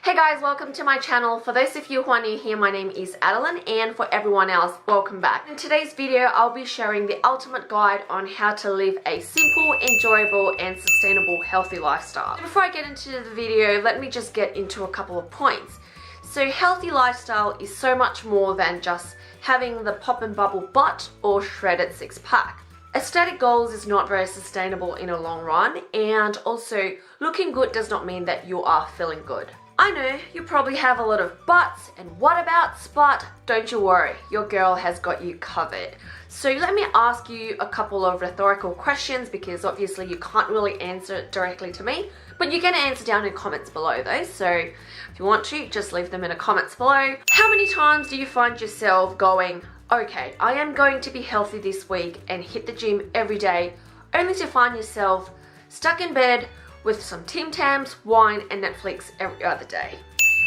Hey guys, welcome to my channel. For those of you who are new here, my name is Adeline, and for everyone else, welcome back. In today's video, I'll be sharing the ultimate guide on how to live a simple, enjoyable, and sustainable healthy lifestyle. Before I get into the video, let me just get into a couple of points. So healthy lifestyle is so much more than just having the pop and bubble butt or shredded six-pack. Aesthetic goals is not very sustainable in a long run, and also looking good does not mean that you are feeling good. I know you probably have a lot of buts and whatabouts, but don't you worry, your girl has got you covered. So let me ask you a couple of rhetorical questions, because obviously you can't really answer it directly to me, but you can answer down in comments below though, so if you want to, just leave them in the comments below. How many times do you find yourself going, okay, I am going to be healthy this week and hit the gym every day, only to find yourself stuck in bed with some Tim Tams, wine, and Netflix every other day?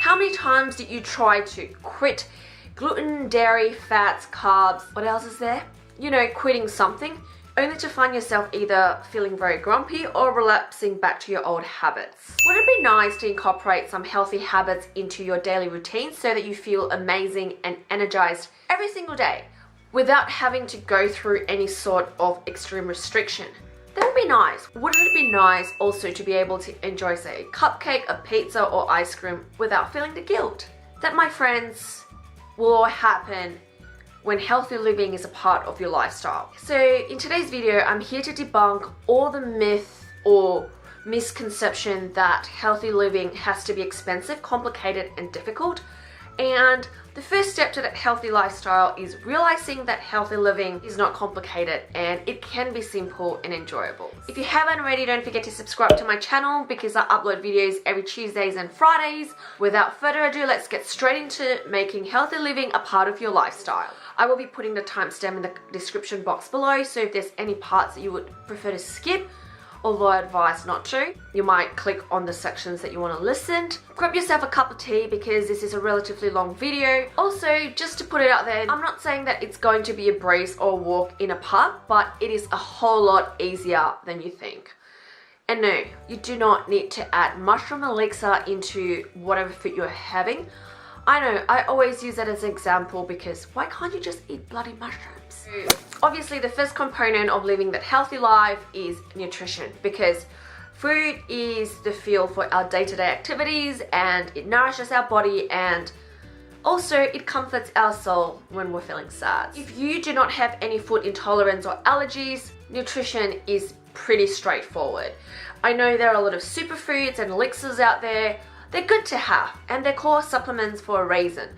How many times did you try to quit gluten, dairy, fats, carbs, what else is there? You know, quitting something, only to find yourself either feeling very grumpy or relapsing back to your old habits? Wouldn't it be nice to incorporate some healthy habits into your daily routine so that you feel amazing and energized every single day without having to go through any sort of extreme restriction? That would be nice. Wouldn't it be nice also to be able to enjoy, say, a cupcake, a pizza, or ice cream without feeling the guilt? That, my friends, will all happen when healthy living is a part of your lifestyle. So in today's video, I'm here to debunk all the myth or misconception that healthy living has to be expensive, complicated, and difficult. And the first step to that healthy lifestyle is realizing that healthy living is not complicated and it can be simple and enjoyable. If you haven't already, don't forget to subscribe to my channel because I upload videos every Tuesdays and Fridays. Without further ado, let's get straight into making healthy living a part of your lifestyle. I will be putting the timestamp in the description box below, so if there's any parts that you would prefer to skip, although I advise not to, you might click on the sections that you want to listen to. Grab yourself a cup of tea because this is a relatively long video. Also, just to put it out there, I'm not saying that it's going to be a breeze or a walk in a park, but it is a whole lot easier than you think. And no, you do not need to add mushroom elixir into whatever food you're having. I know, I always use that as an example because why can't you just eat bloody mushrooms? Obviously, the first component of living that healthy life is nutrition, because food is the fuel for our day-to-day activities and it nourishes our body, and also it comforts our soul when we're feeling sad. If you do not have any food intolerance or allergies, nutrition is pretty straightforward. I know there are a lot of superfoods and elixirs out there. They're good to have and they're called supplements for a reason,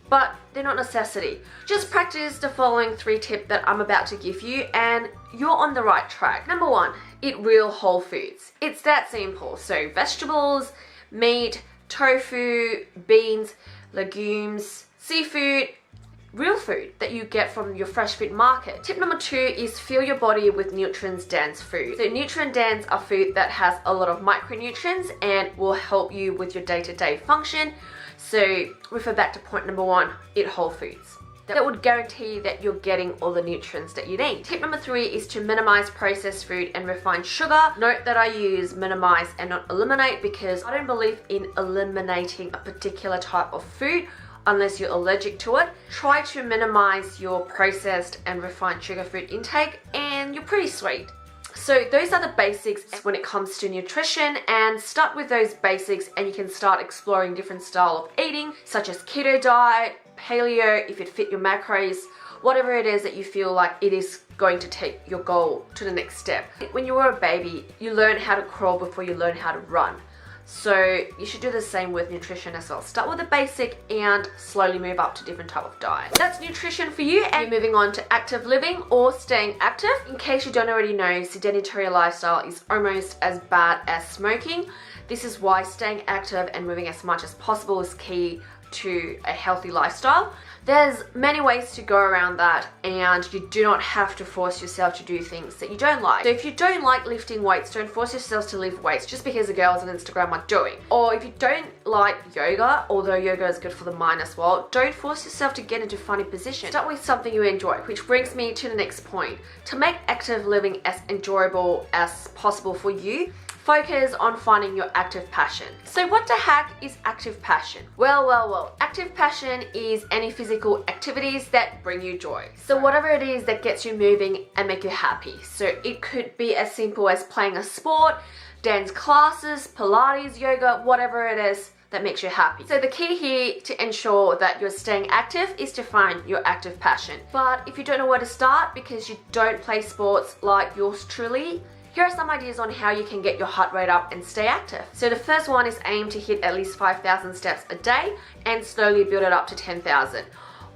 but they're not necessity. Just practice the following 3 tips that I'm about to give you and you're on the right track. Number 1, eat real whole foods. It's that simple. So vegetables, meat, tofu, beans, legumes, seafood, real food that you get from your fresh food market. Tip number 2 is fill your body with nutrient-dense food. So nutrient-dense are food that has a lot of micronutrients and will help you with your day-to-day function. So refer back to point number 1, eat whole foods. That would guarantee that you're getting all the nutrients that you need. Tip number 3 is to minimize processed food and refined sugar. Note that I use minimize and not eliminate because I don't believe in eliminating a particular type of food unless you're allergic to it. Try to minimize your processed and refined sugar food intake and you're pretty sweet. So those are the basics when it comes to nutrition, and start with those basics and you can start exploring different style of eating such as keto diet, paleo if it fit your macros, whatever it is that you feel like it is going to take your goal to the next step. When you were a baby, you learn how to crawl before you learn how to run. So you should do the same with nutrition as well. Start with the basic and slowly move up to different type of diet. That's nutrition for you, and moving on to active living or staying active. In case you don't already know, sedentary lifestyle is almost as bad as smoking. This is why staying active and moving as much as possible is key to a healthy lifestyle. There's many ways to go around that, and you do not have to force yourself to do things that you don't like. So if you don't like lifting weights, don't force yourself to lift weights just because the girls on Instagram are doing. Or if you don't like yoga, although yoga is good for the mind as well, don't force yourself to get into funny positions. Start with something you enjoy, which brings me to the next point. To make active living as enjoyable as possible for you, focus on finding your active passion. So what the heck is active passion? Well, active passion is any physical activities that bring you joy. So whatever it is that gets you moving and make you happy. So it could be as simple as playing a sport, dance classes, Pilates, yoga, whatever it is that makes you happy. So the key here to ensure that you're staying active is to find your active passion. But if you don't know where to start because you don't play sports like yours truly, here are some ideas on how you can get your heart rate up and stay active. So the first one is aim to hit at least 5,000 steps a day and slowly build it up to 10,000.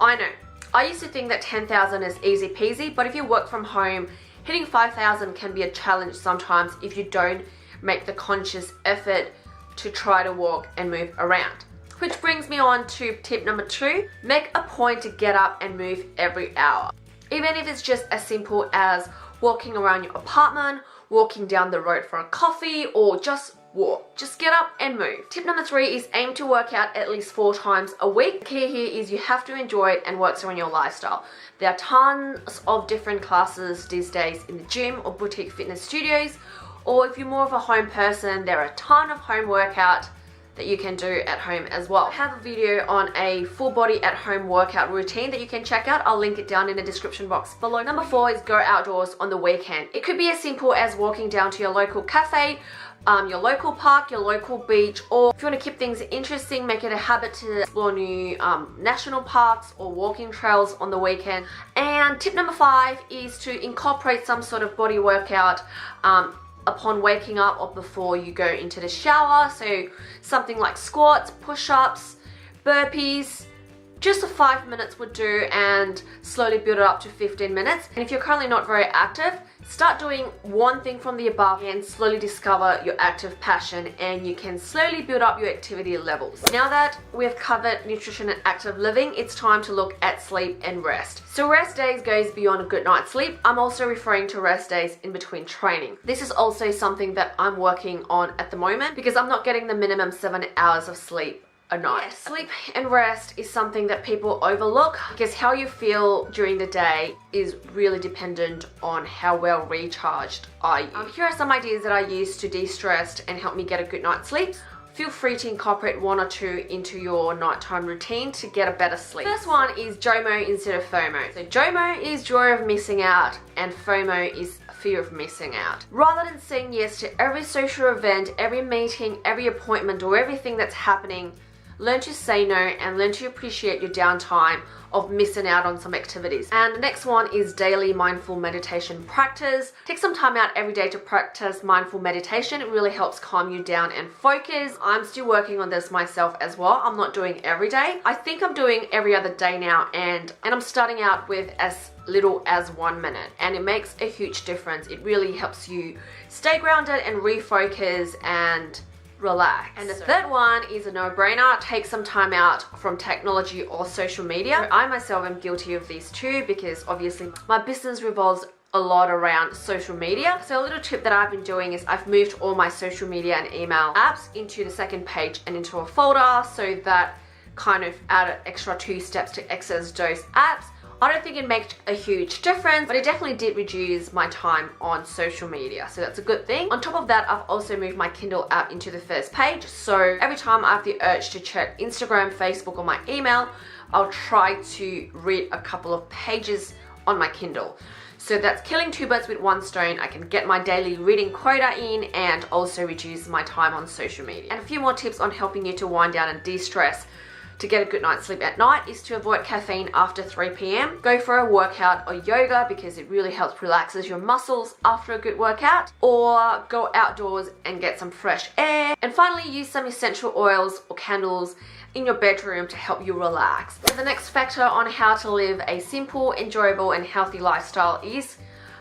I know, I used to think that 10,000 is easy peasy, but if you work from home, hitting 5,000 can be a challenge sometimes if you don't make the conscious effort to try to walk and move around. Which brings me on to tip number 2, make a point to get up and move every hour. Even if it's just as simple as walking around your apartment, walking down the road for a coffee, or just walk. Just get up and move. Tip number 3 is aim to work out at least 4 times a week. The key here is you have to enjoy it and works around your lifestyle. There are tons of different classes these days in the gym or boutique fitness studios, or if you're more of a home person, there are a ton of home workout that you can do at home as well. I have a video on a full body at home workout routine that you can check out. I'll link it down in the description box below. Number 4 is go outdoors on the weekend. It could be as simple as walking down to your local cafe, your local park, your local beach, or if you want to keep things interesting, make it a habit to explore new national parks or walking trails on the weekend. And tip number 5 is to incorporate some sort of body workout upon waking up or before you go into the shower. So something like squats, push-ups, burpees, just 5 minutes would do, and slowly build it up to 15 minutes. And if you're currently not very active, start doing one thing from the above and slowly discover your active passion, and you can slowly build up your activity levels. Now that we've covered nutrition and active living, it's time to look at sleep and rest. So rest days goes beyond a good night's sleep. I'm also referring to rest days in between training. This is also something that I'm working on at the moment because I'm not getting the minimum 7 hours of sleep a night. Yes, sleep and rest is something that people overlook because how you feel during the day is really dependent on how well recharged are you. Here are some ideas that I use to de-stress and help me get a good night's sleep. Feel free to incorporate 1 or 2 into your nighttime routine to get a better sleep. First one is JOMO instead of FOMO. So JOMO is joy of missing out and FOMO is fear of missing out. Rather than saying yes to every social event, every meeting, every appointment, or everything that's happening, learn to say no and learn to appreciate your downtime of missing out on some activities. And the next one is daily mindful meditation practice. Take some time out every day to practice mindful meditation. It really helps calm you down and focus. I'm still working on this myself as well. I'm not doing every day. I think I'm doing every other day now, and I'm starting out with as little as 1 minute, and it makes a huge difference. It really helps you stay grounded and refocus and relax. And the third one is a no-brainer. Take some time out from technology or social media. I myself am guilty of these too because obviously my business revolves a lot around social media. So a little tip that I've been doing is I've moved all my social media and email apps into the second page and into a folder, so that kind of add an extra 2 steps to access those apps. I don't think it makes a huge difference, but it definitely did reduce my time on social media, so that's a good thing. On top of that, I've also moved my Kindle app into the first page, so every time I have the urge to check Instagram, Facebook, or my email, I'll try to read a couple of pages on my Kindle. So that's killing 2 birds with 1 stone. I can get my daily reading quota in and also reduce my time on social media. And a few more tips on helping you to wind down and de-stress to get a good night's sleep at night is to avoid caffeine after 3 p.m. Go for a workout or yoga because it really helps relaxes your muscles after a good workout, or go outdoors and get some fresh air. And finally, use some essential oils or candles in your bedroom to help you relax. So the next factor on how to live a simple, enjoyable, and healthy lifestyle is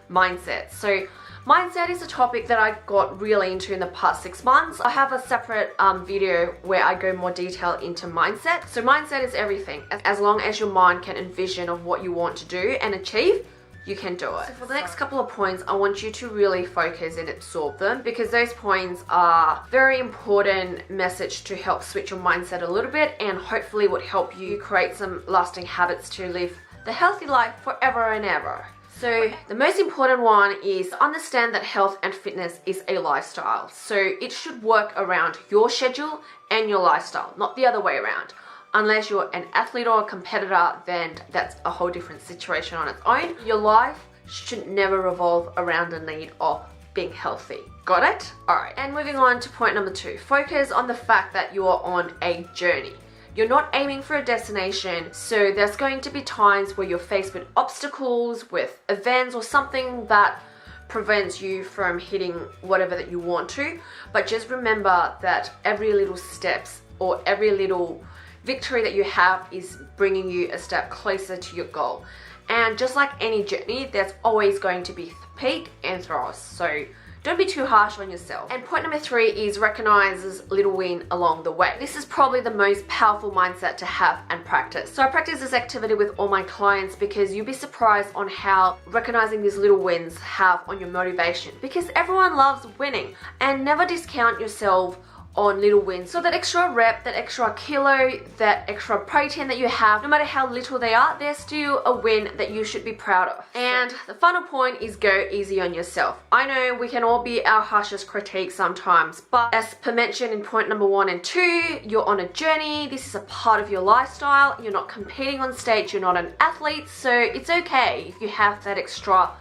mindset. So mindset is a topic that I got really into in the past 6 months. I have a separate video where I go more detail into mindset. So mindset is everything. As long as your mind can envision of what you want to do and achieve, you can do it. So for the next couple of points, I want you to really focus and absorb them, because those points are very important message to help switch your mindset a little bit, and hopefully would help you create some lasting habits to live the healthy life forever and ever. So the most important one is understand that health and fitness is a lifestyle. So it should work around your schedule and your lifestyle, not the other way around. Unless you're an athlete or a competitor, then that's a whole different situation on its own. Your life should never revolve around the need of being healthy. Got it? Alright, and moving on to point number 2. Focus on the fact that you are on a journey. You're not aiming for a destination, so there's going to be times where you're faced with obstacles, with events or something that prevents you from hitting whatever that you want to. But just remember that every little steps or every little victory that you have is bringing you a step closer to your goal. And just like any journey, there's always going to be peak and troughs. So don't be too harsh on yourself. And point number 3 is recognize little win along the way. This is probably the most powerful mindset to have and practice. So I practice this activity with all my clients because you'd be surprised on how recognizing these little wins have on your motivation, because everyone loves winning. And never discount yourself on little wins. So that extra rep, that extra kilo, that extra protein that you have, no matter how little they are, they're still a win that you should be proud of. And the final point is go easy on yourself. I know we can all be our harshest critique sometimes, but as per mentioned in point number 1 and 2, you're on a journey. This is a part of your lifestyle. You're not competing on stage. You're not an athlete. So it's okay if you have that extra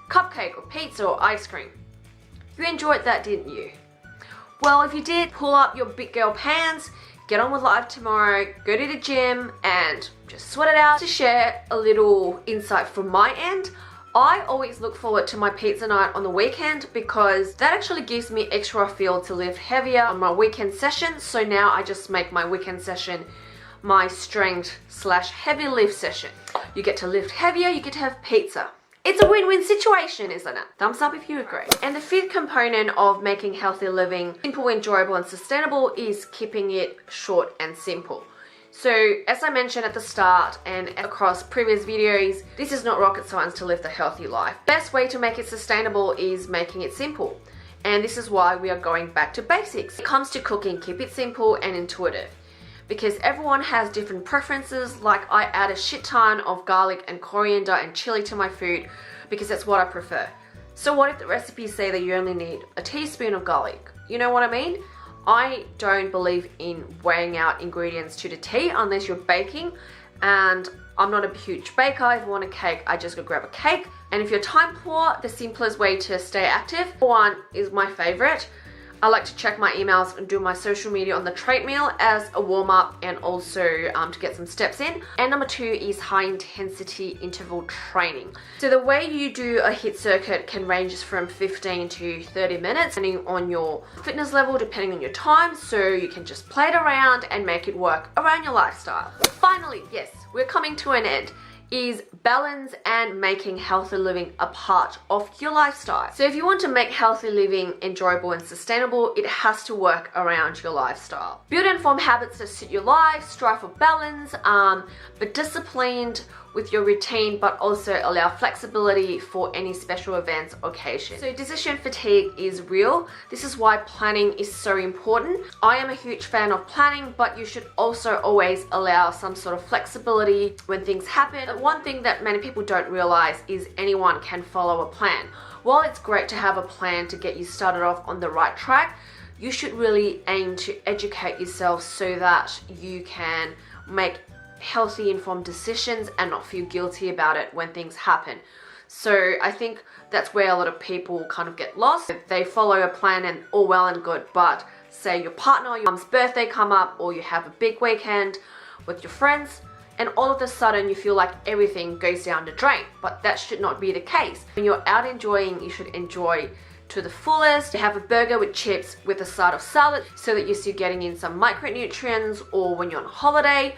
cupcake or pizza or ice cream. You enjoyed that, didn't you? Well, if you did, pull up your big girl pants, get on with life tomorrow, go to the gym and just sweat it out. To share a little insight from my end, I always look forward to my pizza night on the weekend because that actually gives me extra fuel to lift heavier on my weekend session. So now I just make my weekend session my strength/heavy lift session. You get to lift heavier, you get to have pizza. It's a win-win situation, isn't it? Thumbs up if you agree. And the 5th component of making healthy living simple, enjoyable, and sustainable is keeping it short and simple. So, as I mentioned at the start and across previous videos, this is not rocket science to live a healthy life. Best way to make it sustainable is making it simple. And this is why we are going back to basics. When it comes to cooking, keep it simple and intuitive. Because everyone has different preferences. Like I add a shit ton of garlic and coriander and chili to my food because that's what I prefer. So what if the recipes say that you only need a teaspoon of garlic? You know what I mean? I don't believe in weighing out ingredients to the T unless you're baking, and I'm not a huge baker. If I want a cake, I just go grab a cake. And if you're time poor, the simplest way to stay active, one is my favorite. I like to check my emails and do my social media on the treadmill as a warm-up and also to get some steps in. And number 2 is high intensity interval training. So the way you do a HIIT circuit can range from 15 to 30 minutes depending on your fitness level, depending on your time. So you can just play it around and make it work around your lifestyle. Finally, yes, we're coming to an end. Is balance and making healthy living a part of your lifestyle. So if you want to make healthy living enjoyable and sustainable, it has to work around your lifestyle. Build and form habits that suit your life, strive for balance, but disciplined with your routine, but also allow flexibility for any special events or occasions. So decision fatigue is real. This is why planning is so important. I am a huge fan of planning, but you should also always allow some sort of flexibility when things happen. But one thing that many people don't realize is anyone can follow a plan. While it's great to have a plan to get you started off on the right track, you should really aim to educate yourself so that you can make healthy, informed decisions and not feel guilty about it when things happen. So I think that's where a lot of people kind of get lost. They follow a plan and all well and good, but say your partner or your mom's birthday come up, or you have a big weekend with your friends, and all of a sudden you feel like everything goes down the drain. But that should not be the case. When you're out enjoying, you should enjoy to the fullest. You have a burger with chips with a side of salad so that you're still getting in some micronutrients, or when you're on holiday,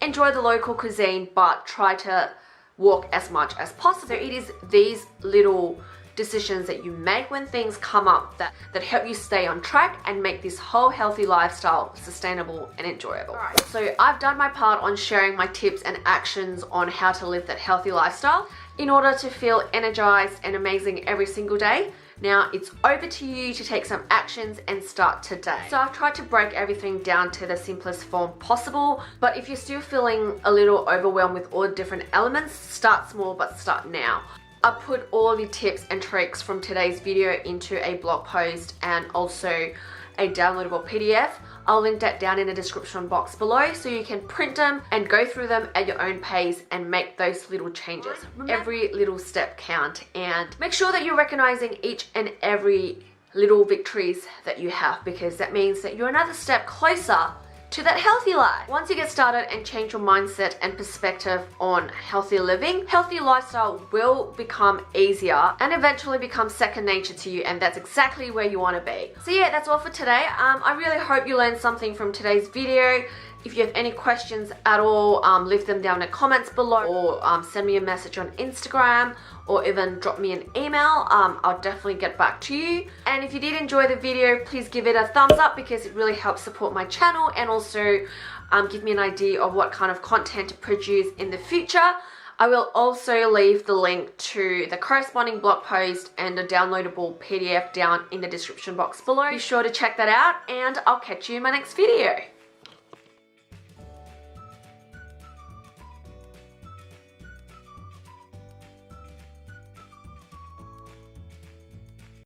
enjoy the local cuisine, but try to walk as much as possible. So it is these little decisions that you make when things come up that help you stay on track and make this whole healthy lifestyle sustainable and enjoyable. Alright, so I've done my part on sharing my tips and actions on how to live that healthy lifestyle in order to feel energized and amazing every single day. Now it's over to you to take some actions and start today. So I've tried to break everything down to the simplest form possible, but if you're still feeling a little overwhelmed with all the different elements, start small but start now. I put all the tips and tricks from today's video into a blog post and also a downloadable PDF. I'll link that down in the description box below so you can print them and go through them at your own pace and make those little changes. Every little step count, and make sure that you're recognizing each and every little victories that you have, because that means that you're another step closer to that healthy life. Once you get started and change your mindset and perspective on healthy living, healthy lifestyle will become easier and eventually become second nature to you, and that's exactly where you want to be. So yeah, that's all for today. I really hope you learned something from today's video. If you have any questions at all, leave them down in the comments below, or send me a message on Instagram, or even drop me an email. I'll definitely get back to you. And if you did enjoy the video, please give it a thumbs up, because it really helps support my channel and also give me an idea of what kind of content to produce in the future. I will also leave the link to the corresponding blog post and a downloadable PDF down in the description box below. Be sure to check that out, and I'll catch you in my next video.